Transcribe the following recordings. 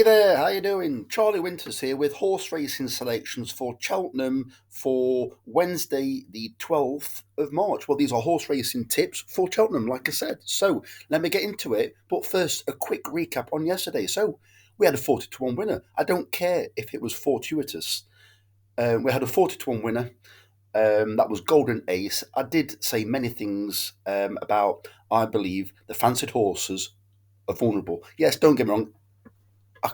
Hey there, how you doing? Charlie Winters here with horse racing selections for Cheltenham for Wednesday, the 12th of March. Well, these are horse racing tips for Cheltenham, like I said. So let me get into it. But first, a quick recap on yesterday. So we had a 40 to 1 winner. I don't care if it was fortuitous. We had a 40 to 1 winner. That was Golden Ace. I did say many things about, I believe, the fancied horses are vulnerable. Yes, don't get me wrong. I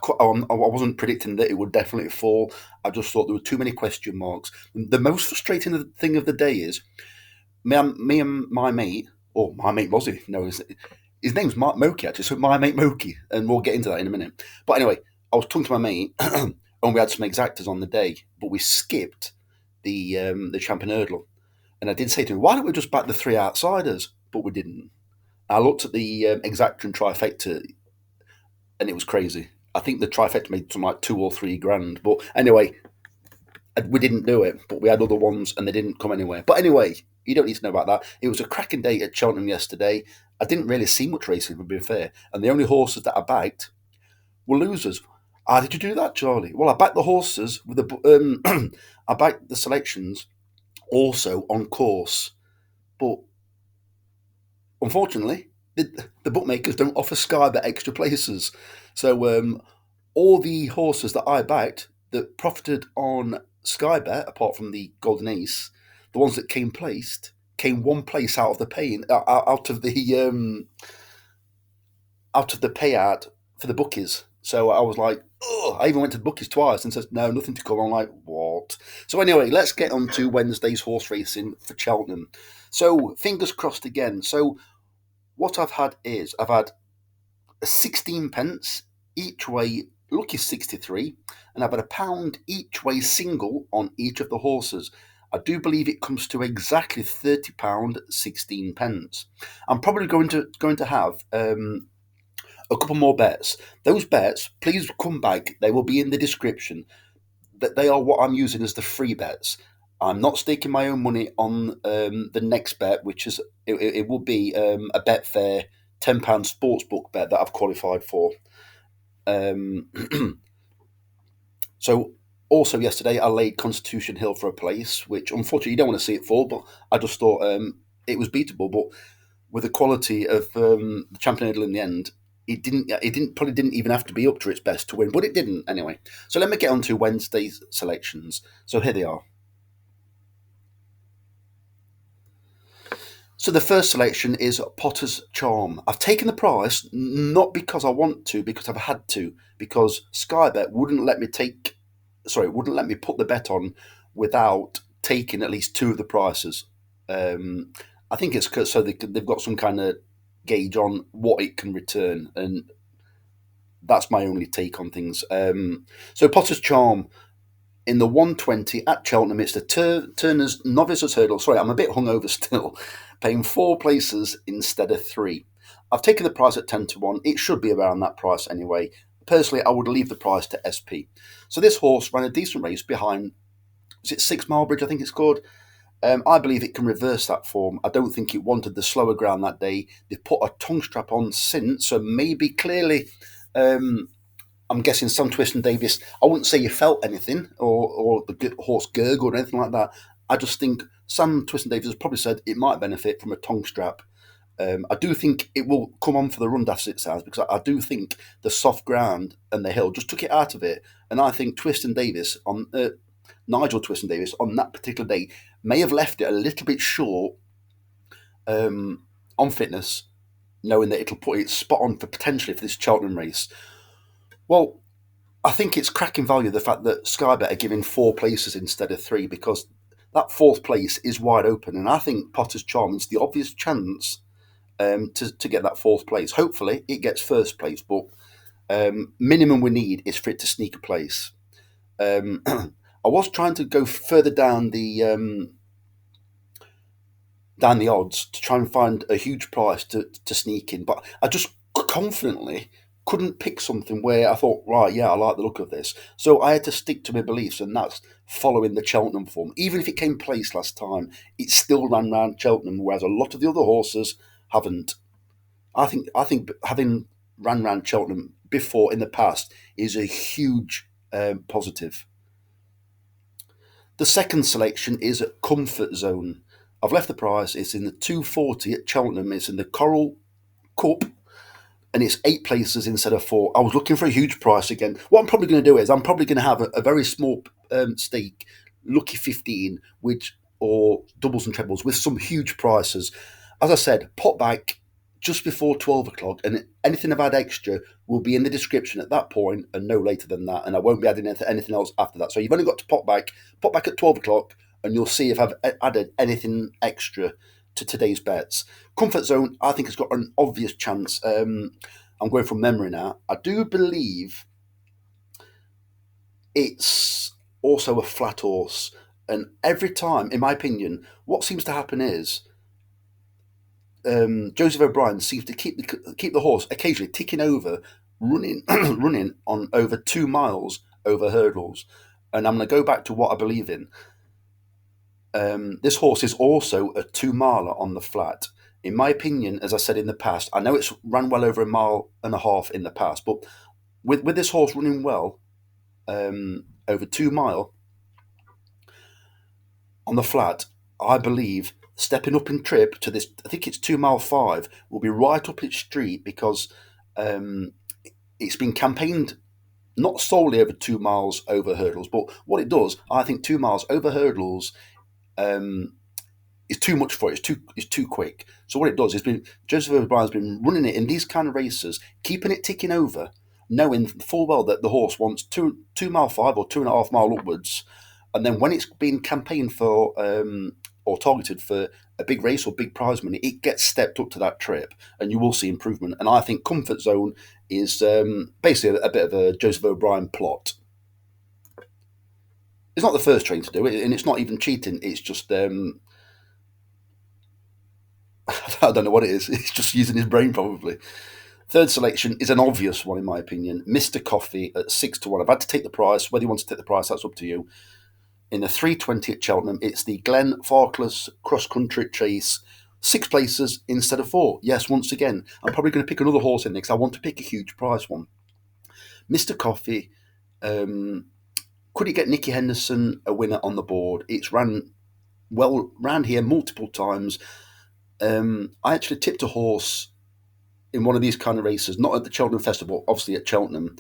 wasn't predicting that it would definitely fall. I just thought there were too many question marks. The most frustrating thing of the day is me and my mate, or my mate was he? No, his name's Mark Moki actually. So my mate Moki, and we'll get into that in a minute. But anyway, I was talking to my mate, and we had some exactas on the day, but we skipped the champion hurdle. And I did say to him, why don't we just back the three outsiders? But we didn't. I looked at the Exacta and Trifecta, and it was crazy. I think the Trifecta made some like 2 or 3 grand. But anyway, we didn't do it, but we had other ones and they didn't come anywhere. But anyway, you don't need to know about that. It was a cracking day at Cheltenham yesterday. I didn't really see much racing, to be fair. And the only horses that I backed were losers. How did you do that, Charlie? Well, I backed the horses with the I backed the selections also on course, but unfortunately, the bookmakers don't offer SKYBET extra places. So all the horses that I backed that profited on SKYBET, apart from the Golden Ace, the ones that came placed, came one place out of the pay out of the payout for the bookies. So I was like, oh, I even went to the bookies twice and said, no, nothing to come. I'm like, what? So anyway, let's get on to Wednesday's horse racing for Cheltenham. So fingers crossed again. So what I've had is I've had a 16 pence each way, lucky 63, and I've had £1 each way single on each of the horses. I do believe it comes to exactly £30, 16 pence. I'm probably going to have a couple more bets. Those bets, please come back. They will be in the description. That they are what I'm using as the free bets. I'm not staking my own money on the next bet, which is it will be a Betfair £10 sportsbook bet that I've qualified for. Um, so also yesterday I laid Constitution Hill for a place, which unfortunately you don't want to see it fall, but I just thought it was beatable. But with the quality of the Champion Hurdle in the end, it didn't even have to be up to its best to win, but it didn't anyway. So let me get on to Wednesday's selections. So here they are. So the first selection is Potter's Charm. I've taken the price not because I want to, because I've had to, because SkyBet wouldn't let me put the bet on without taking at least two of the prices. I think it's so they've got some kind of gauge on what it can return, and that's my only take on things. So Potter's Charm in the 120 at Cheltenham, it's the Turner's Novices Hurdle. Sorry, I'm a bit hungover still. Paying 4 places instead of 3. I've taken the price at 10 to 1. It should be around that price anyway. Personally, I would leave the price to SP. So this horse ran a decent race behind, is it 6 Mile Bridge, I think it's called? I believe it can reverse that form. I don't think it wanted the slower ground that day. They've put a tongue strap on since, so maybe clearly I'm guessing Sam Twiston Davis, I wouldn't say you felt anything or the horse gurgled or anything like that. I just think Sam Twiston Davis has probably said it might benefit from a tongue strap. I do think it will come on for the run as it sounds, because I do think the soft ground and the hill just took it out of it. And I think Twiston Davis on Nigel Twiston Davis on that particular day may have left it a little bit short on fitness, knowing that it'll put it spot on for potentially for this Cheltenham race. Well, I think it's cracking value the fact that SkyBet are giving 4 places instead of 3, because that fourth place is wide open, and I think Potter's Charm is the obvious chance to get that fourth place. Hopefully, it gets first place, but minimum we need is for it to sneak a place. I was trying to go further down the odds to try and find a huge price to sneak in, but I just confidently couldn't pick something where I thought, right, yeah, I like the look of this. So I had to stick to my beliefs, and that's following the Cheltenham form. Even if it came place last time, it still ran round Cheltenham, whereas a lot of the other horses haven't. I think having ran round Cheltenham before in the past is a huge positive. The second selection is Comfort Zone. I've left the price. It's in the 240 at Cheltenham. It's in the Coral Cup, and it's 8 places instead of 4. I was looking for a huge price again. What I'm probably going to do is I'm probably going to have a very small stake, lucky 15, which or doubles and trebles with some huge prices. As I said, pop back just before 12 o'clock, and anything I've had extra will be in the description at that point and no later than that, and I won't be adding anything else after that. So you've only got to pop back at 12 o'clock, and you'll see if I've added anything extra to today's bets. Comfort Zone, I think, has got an obvious chance. I'm going from memory now. I do believe it's also a flat horse, and every time, in my opinion, what seems to happen is Joseph O'Brien seems to keep the horse occasionally ticking over, running running on over 2 miles over hurdles. And I'm going to go back to what I believe in. This horse is also a 2-miler on the flat. In my opinion, as I said in the past, I know it's run well over 1.5 miles in the past, but with this horse running well over 2 mile on the flat, I believe stepping up in trip to this, I think it's 2 mile 5, will be right up its street because it's been campaigned not solely over 2 miles over hurdles, but what it does, I think 2 miles over hurdles is too much for it. It's too quick. So what it does is Joseph O'Brien's been running it in these kind of races, keeping it ticking over, knowing full well that the horse wants 2 mile 5 or 2.5 mile upwards, and then when it's been campaigned for or targeted for a big race or big prize money, it gets stepped up to that trip, and you will see improvement. And I think Comfort Zone is basically a bit of a Joseph O'Brien plot. It's not the first train to do it, and it's not even cheating. It's just I don't know what it is. It's just using his brain probably. Third selection is an obvious one in my opinion. Mr. Coffee at 6-1. I've had to take the price. Whether you want to take the price, that's up to you. In the 320 at Cheltenham, it's the Glenfarclas cross country chase. 6 places instead of 4. Yes, once again, I'm probably going to pick another horse in there because I want to pick a huge price one. Mr. Coffee. Could he get Nicky Henderson a winner on the board? It's ran well round here multiple times. I actually tipped a horse in one of these kind of races, not at the Cheltenham Festival, obviously at Cheltenham,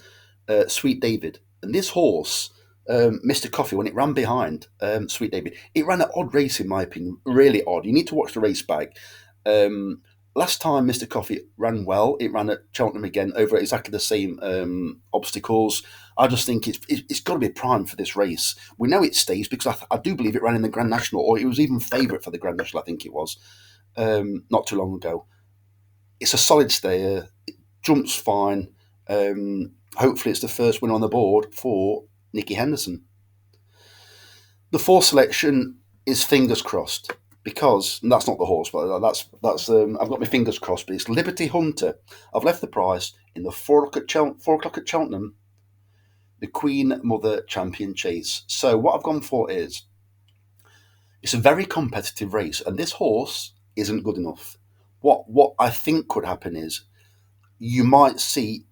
Sweet David. And this horse, Mr. Coffee, when it ran behind Sweet David, it ran an odd race in my opinion, really odd. You need to watch the race back. Last time Mr. Coffee ran well, it ran at Cheltenham again over exactly the same obstacles. I just think it's got to be primed for this race. We know it stays because I do believe it ran in the Grand National, or it was even favourite for the Grand National, I think it was, not too long ago. It's a solid stayer, it jumps fine. Hopefully it's the first win on the board for Nicky Henderson. The fourth selection is fingers crossed because and that's not the horse, but that's I've got my fingers crossed. But it's Liberty Hunter. I've left the price in the 4 o'clock at Cheltenham, the Queen Mother Champion Chase. So what I've gone for is it's a very competitive race, and this horse isn't good enough. What I think could happen is you might see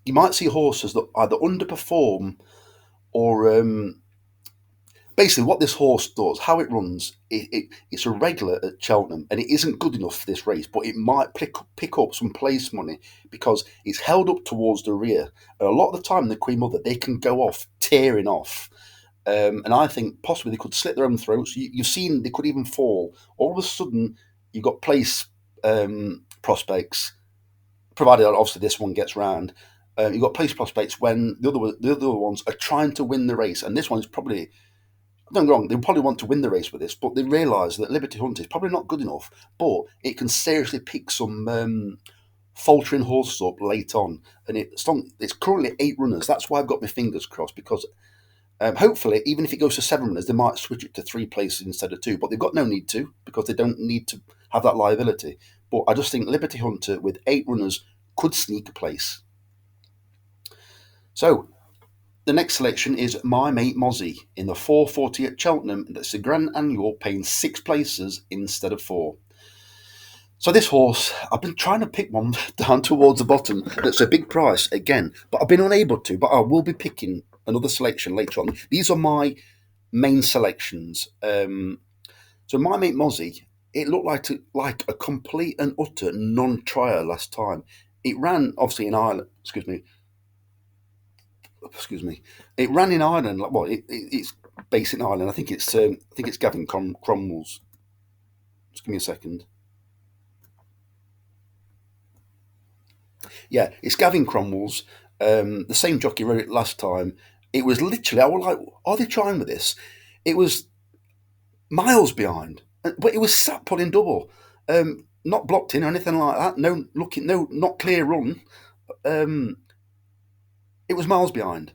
horses that either underperform or basically what this horse does, how it runs, it's a regular at Cheltenham and it isn't good enough for this race, but it might pick up some place money because it's held up towards the rear. And a lot of the time, the Queen Mother, they can go off, tearing off. And I think possibly they could slit their own throats. You've seen they could even fall. All of a sudden, you've got place prospects, provided obviously this one gets round. You've got place prospects when the other ones are trying to win the race, and this one's probably, don't get me wrong, they probably want to win the race with this, but they realise that Liberty Hunter is probably not good enough, but it can seriously pick some faltering horses up late on, and it's currently 8 runners. That's why I've got my fingers crossed because hopefully, even if it goes to 7 runners, they might switch it to 3 places instead of 2, but they've got no need to because they don't need to have that liability. But I just think Liberty Hunter with 8 runners could sneak a place. So the next selection is My Mate Mozzie in the 440 at Cheltenham. That's the Grand Annual, paying 6 places instead of 4. So this horse, I've been trying to pick one down towards the bottom that's a big price again, but I've been unable to. But I will be picking another selection later on. These are my main selections. So my mate Mozzie, it looked like a complete and utter non-trier last time. It ran obviously in Ireland. Excuse me. It ran in Ireland. Well, it's based in Ireland. I think it's Gavin Cromwell's. Just give me a second. Yeah, it's Gavin Cromwell's. The same jockey wrote it last time. It was literally, I was like, are they trying with this? It was miles behind, but it was sat pulling double, not blocked in or anything like that. No looking, no not clear run. Um, it was miles behind.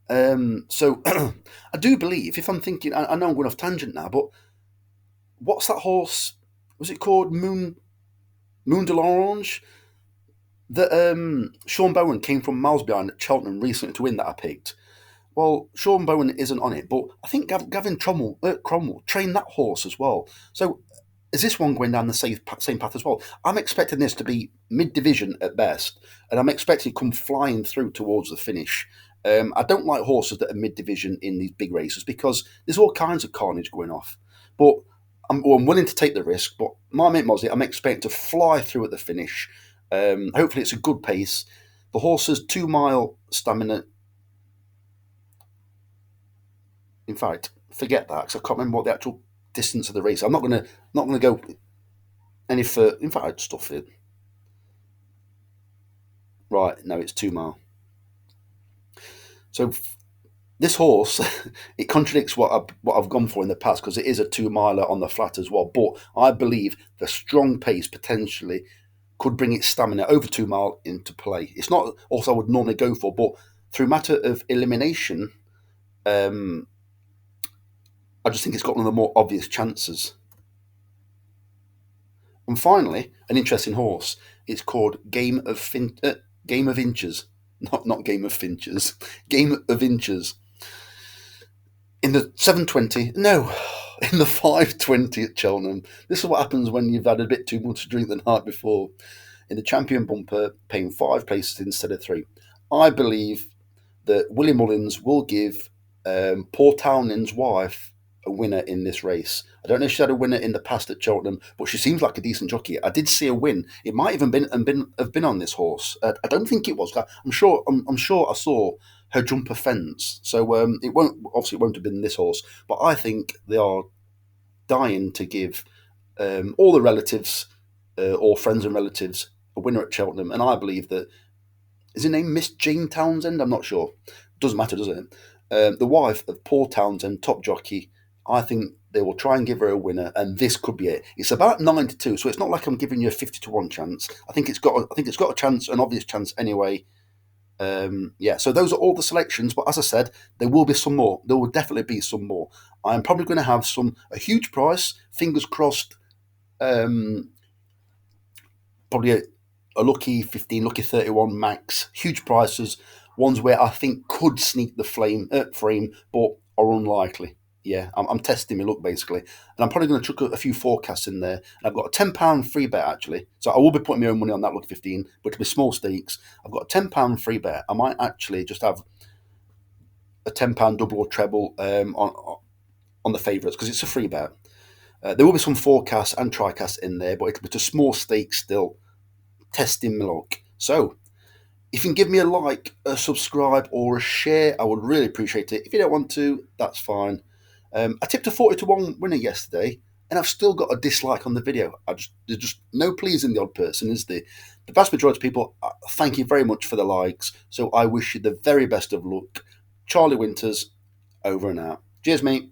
So I do believe, if I'm thinking, I know I'm going off tangent now, but what's that horse? Was it called Moon de l'Orange? That Sean Bowen came from miles behind at Cheltenham recently to win that I picked. Well, Sean Bowen isn't on it, but I think Gavin Cromwell trained that horse as well. So is this one going down the same path as well? I'm expecting this to be mid-division at best, and I'm expecting it to come flying through towards the finish. I don't like horses that are mid-division in these big races because there's all kinds of carnage going off. But I'm willing to take the risk. But my mate Mozzie, I'm expecting to fly through at the finish. Hopefully, it's a good pace. The horse's 2 mile stamina. In fact, forget that because I can't remember what the actual distance of the race. I'm not gonna go any further. In fact, I'd stuff it. Right, no, it's 2 mile. So this horse, it contradicts what I've gone for in the past because it is a 2 miler on the flat as well. But I believe the strong pace potentially could bring its stamina over 2 mile into play. It's not also I would normally go for, but through matter of elimination, um, I just think it's got one of the more obvious chances. And finally, an interesting horse. It's called Game of Inches, not Game of Finches. Game of Inches in the 720. No, in the 520 at Cheltenham. This is what happens when you've had a bit too much to drink the night before. In the champion bumper, paying 5 places instead of 3. I believe that Willie Mullins will give Paul Townend's wife a winner in this race. I don't know if she had a winner in the past at Cheltenham, but she seems like a decent jockey. I did see a win. It might even have been on this horse. I don't think it was. I'm sure I saw her jump a fence. So it won't have been this horse. But I think they are dying to give all the relatives or friends and relatives a winner at Cheltenham, and I believe that is her name Miss Jane Townsend. I'm not sure. Doesn't matter, does it? The wife of Paul Townsend, top jockey. I think they will try and give her a winner, and this could be it. It's about 9-2, so it's not like I'm giving you a 50-1 chance. I think it's got a chance, an obvious chance anyway. Yeah, so those are all the selections. But as I said, there will be some more. There will definitely be some more. I'm probably going to have a huge price. Fingers crossed. Um, Probably a lucky 15, lucky 31 max. Huge prices. Ones where I think could sneak the frame, but are unlikely. Yeah, I'm testing my luck basically, and I'm probably going to chuck a few forecasts in there. And I've got a £10 free bet actually, so I will be putting my own money on that lucky 15, but it'll be small stakes. I've got a £10 free bet. I might actually just have a £10 double or treble on the favourites because it's a free bet. There will be some forecasts and tricasts in there, but it'll be to small stakes still, testing my luck. So if you can give me a like, a subscribe, or a share, I would really appreciate it. If you don't want to, that's fine. I tipped a 40-1 winner yesterday, and I've still got a dislike on the video. There's just no pleasing the odd person, is there? The vast majority of people, thank you very much for the likes. So I wish you the very best of luck. Charlie Winters, over and out. Cheers, mate.